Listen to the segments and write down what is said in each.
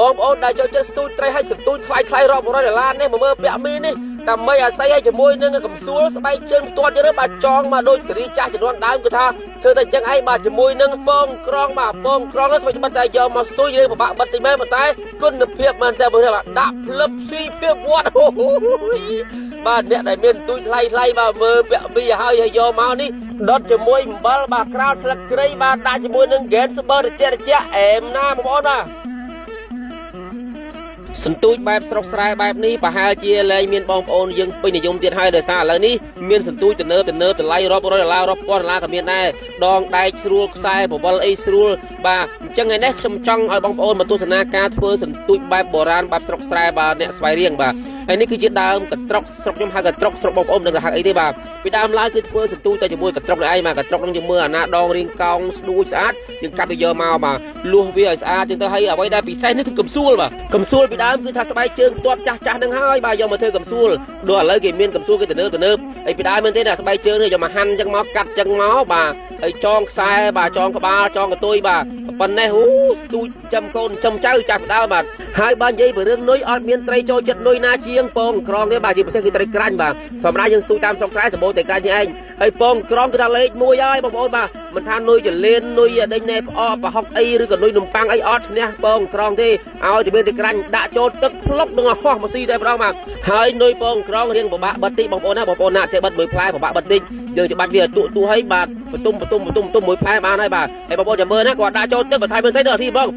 បងប្អូនដែលចូលចិត្តស្ទូចត្រីឲ្យស្ទូចថ្លៃរាប់$100នេះមកមើលពាក់មីនេះដើម្បីអាស័យឲ្យជាមួយនឹងកំសួលស្បែកជើងផ្ទាត់យើងបាទចងមកដូចសេរីចាស់ជំនាន់ដើមគឺថាធ្វើតែអញ្ចឹងឯងបាទជាមួយនឹងពងក្រងបាទពងក្រងនោះធ្វើតែយកមកស្ទូចយើងពិបាកបិទតិចមែនប៉ុន្តែគុណភាពមែនតើបងប្អូនបាទដាក់ភ្លឹបស៊ីភាពវត្តបាទអ្នកដែលមានទូចថ្លៃបាទមើលពាក់មីឲ្យយកមកនេះដុតជាមួយអំបិលបាទក្រាលស្លឹកគ្រៃបាទដាក់ជាមួយនឹងហ្គេនស្បឺត្រជាក់អែមណាបងប្អូនបាទសន្ទូចបែបស្រុកស្រែបែបនេះប្រហែលជាលែងមានបងប្អូនយើងពេញនិយមទៀតហើយដោយសារឥឡូវនេះមានសន្ទូចទំនើបតម្លៃរាប់$100រាប់$1000ក៏មានដែរដងដែកស្រួលខ្សែបវលអីស្រួលបាទអញ្ចឹងថ្ងៃនេះខ្ញុំចង់ឲ្យបងប្អូនមកទស្សនាការធ្វើសន្ទូចបែបបុរាណបែបស្រុកស្រែបាទអ្នកស្វាយរៀងបាទហើយនេះគឺជាដើមកត្រុកស្រុកខ្ញុំហៅកត្រុកស្រុកបងប្អូននឹងហៅអីទេបាទពីដើមឡើយគឺធ្វើសន្ទូចតែជាមួយកត្រុកនេះឯងបាទកត្រុកនឹងជាមួយអាណាដងរៀងកោងស្ដួចស្អាតយើងកាត់វាយកមកបាទលួសវាឲ្យស្អាតចឹងទៅហើយអ្វីដែលពិសេសនេះគឺកំសួលបាទកំសួលពីដើមគឺថាស្បែកជើងផ្ទាត់ចាស់នឹងហើយបាទយកមកធ្វើកំសួលដូចឥឡូវគេមានកំសួលគេទំនើបហើយពីដើមមែនទេតែស្បែកជើងនេះយកមកហាន់ចឹងមកកាត់ចឹងមកបាទហើយចងខ្សែបាទចងក្បាលចងកតុយបាទប៉ុណ្ណេះស្ទូចចាំកូនចាំចៅចាស់ដើមបាទហើយបាទនិយាយពីរឿងនុយអត់មានត្រីចូលចិត្តនុយណាជាងពងក្រងទេបាទជាពិសេសគឺត្រីក្រាញ់បាទធម្មតាយើងស្ទូចតាមស្រុកស្រែសម្បូរតែក្រាញ់នេះឯងហើយពងក្រងគឺថាលេខ1ហើយបងប្អូនបាទមិនថានុយចលៀននុយដេញណែផ្អកប្រហុកអីឬក៏នុយនំប៉័ងអីអត់ឈ្នះពងក្រងទេឲ្យតែមានតែក្រាញ់ដាក់ចូលទឹកផ្លុកនឹងហោះមកស៊ីតែម្ដងបាទហើយនុយពងក្រងរៀងពិបាកបិទតិចបងប្អូនណាបងប្អូនណាចេះបិទមួយផ្លែពិបាកបិទតិចយើងច្បាច់វាទូឲ្យបាទបន្ទុំមួយផ្លែបានហើយបាទហើយបងប្អូនចាំមើលណាគាត់ដាក់ចូលទឹកបន្ថែមបន្តិចទៅអត់ស៊ីបង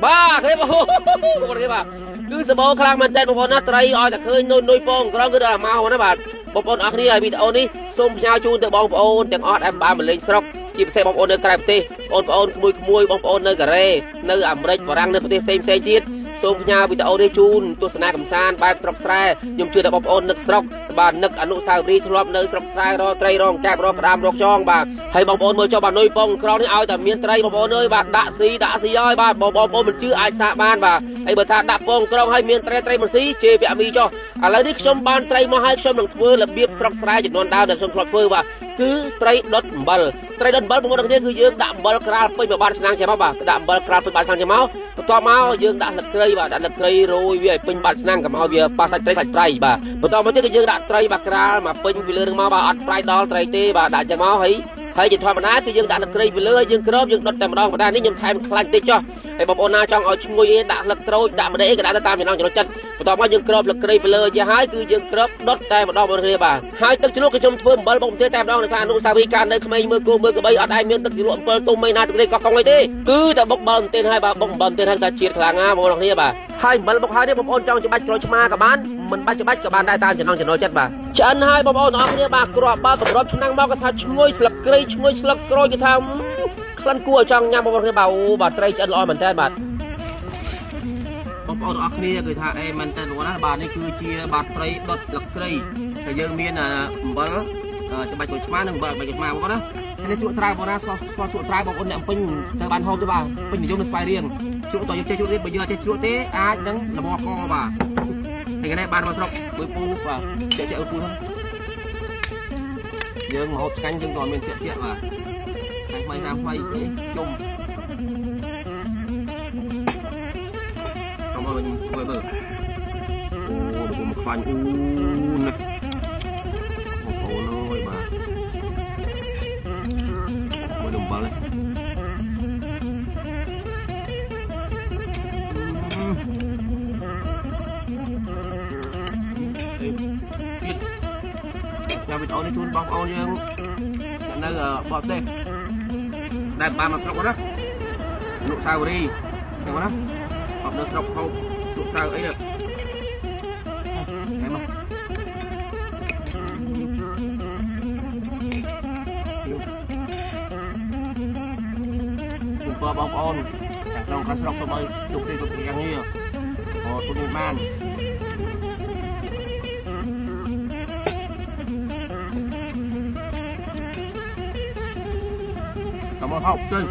បាទឃើញបងប្អូនគេបាទគឺសបោខ្លាំងមែនតើបងប្អូនណាត្រីឲ្យតែឃើញនុយពងក្រងគឺដល់មកណាបាទបងប្អូនអរគ្នាហើយវីដេអូនេះសូមផ្ញើជូនទៅបងប្អូនទាំងអស់ដែលបានមកលេងស្រុកជាពិសេសបងប្អូននៅក្រៅប្រទេសបងប្អូនក្មួយបងប្អូននៅកូរ៉េនៅអាមេរិកបារាំងនៅប្រទេសផ្សេងទៀតសូមផ្ញើវីដេអូនេះជូនទស្សនាកម្សាន្តបែបស្រុកស្រែខ្ញុំជឿថាបងប្អូននឹកស្រុកបាទនឹកអនុស្សាវរីយ៍ធ្លាប់នៅស្រុកស្រែរកត្រីរកកាប់រកក្តាមរកចងបាទហើយបងប្អូនមើលចុះបាទនុយពងក្រងនេះឲ្យតែមានត្រីបងប្អូនអើយបាទដាក់ស៊ីហើយបាទបងប្អូនមិនជឿអាចសាកបានបាទហើយបើថាដាក់ពងក្រងឲ្យមានត្រីមិនស៊ីជេរពាក់មីចុះឥឡូវនេះខ្ញុំបានត្រីមកឲ្យខ្ញុំនឹងធ្វើរបៀបស្រុកស្រែចំនួនដើមដែលខ្ញុំធ្លាប់ធ្វើបាទគឺត្រីដុតអំបិលបងប្អូនទាំងគ្នាគឺយើងដាក់អំបិលក្រាលពេញមួយបាតឆ្នាំងចេះមកបាទដាក់អំបិលក្រាលពេញបាតឆ្នាំងចេះមកបន្ទាប់មកយើងដាក់លឹកត្រីបាទដាក់លឹកត្រីរោយវាឲ្យពេញបាតឆ្នាំងកុំឲ្យវាប៉ះសាច់ត្រីសាច់ប្រៃបាទបន្ទាប់មកទៀតគឺយើងដាក់ត្រីបាទក្រាលមកពេញពីលើនឹងមកបាទអត់ប្រៃដល់ត្រីទេបាទដាក់ចឹងមកហើយជាធម្មតាគឺយើងដាក់លឹកត្រីពីលើហើយយើងគ្របយើងដុតតែម្ដងប៉ុន្តែនេះខ្ញុំថែមខ្លាញ់តិចចុះហើយបងប្អូនណាចង់ឲ្យឈ្ងុយដាក់លឹកត្រួយដាក់ម្ទេសក៏ដាក់ទៅតាមចំណង់ចំណូលចិត្តបន្ទាប់មកយើងគ្របលឹកត្រីពីលើជាហើយគឺយើងគ្របដុតតែម្ដងបងប្អូនបាទហើយទឹកជ្រលក់គឺខ្ញុំធ្វើអំបិលបងប្រទេសតែម្ដងដោយសារអនុស្សាវរីយ៍កាលនៅក្មេងមើលគោមើលក្បីអត់ដែរមានទឹកជ្រលក់អំបិលទុំមិនណាទឹកនេះកោះកុងអីទេគឺតែបុកបាល់មែនទេហើយបាទបុកអំបិលមែនទេហើយតែជាតិខ្លាំងណាបងប្អូនគ្នាបាទហើយអំបិលបុកហើយនេះបងប្អូនចង់ច្បាច់ក្រូចឆ្មាក៏បានមិនបាច់ច្បាច់ក៏បានដែរតាមចំណង់ចំណូលចិត្តបាទឆ្អិនហើយបងប្អូនទាំងអស់គ្នាបាទគ្រាប់បើកម្របឆ្នាំងមកក៏ថាឈ្ងុយស្លឹកគ្រៃឈ្ងុយស្លឹកក្រូចគេថាក្លិនគួរឲ្យចង់ញ៉ាំបងប្អូនគ្នាបាទអូបាទត្រីឆ្អិនល្អមែនតើបាទបងប្អូនទាំងអស់គ្នាគឺថាអេមែនតើបងណាបាទនេះគឺជាបាទត្រីដុតស្លឹកគ្រៃហើយយើងមានអំបិលច្បាច់ក្រូចឆ្មានិងអំបិលក្រូចឆ្មាបងប្អូនណានេះជក់ត្រាវបងណាស្គាល់ជក់ត្រាវបងប្អូនអ្នកពេញស្ទើរបានហូបទេបាទពេញនិយមនៅស្វាយរៀងជក់តយើងចេះជក់ទេបើយើងអត់ចេះជក់ទេអាចនឹងលំអកបាទហើយគេនេះបានមកស្រុកមួយពូបាទចេះពូហ្នឹងយើងមកហូបឆ្កាញ់យើងក៏មានជាបាទហើយថ្មីណាថ្មីជុំមកមើលអូដូចមកខ្លាញ់អូណាបងប្អូនអើយបាទមើលដំបល់ចាំវីដេអូនេះជូនបងប្អូនយើងនៅបរទេសដែលបានមកស្រុកណាអនុស្សាវរីយ៍ហ្នឹងណាអត់នៅស្រុកហូបជក់ត្រាវអីនេះហេមកជូនបងប្អូនតែក្នុងខាងស្រុកទៅឲ្យជប់ទីជប់យ៉ាងនេះអូទុននេះបានcảm ơn học chơi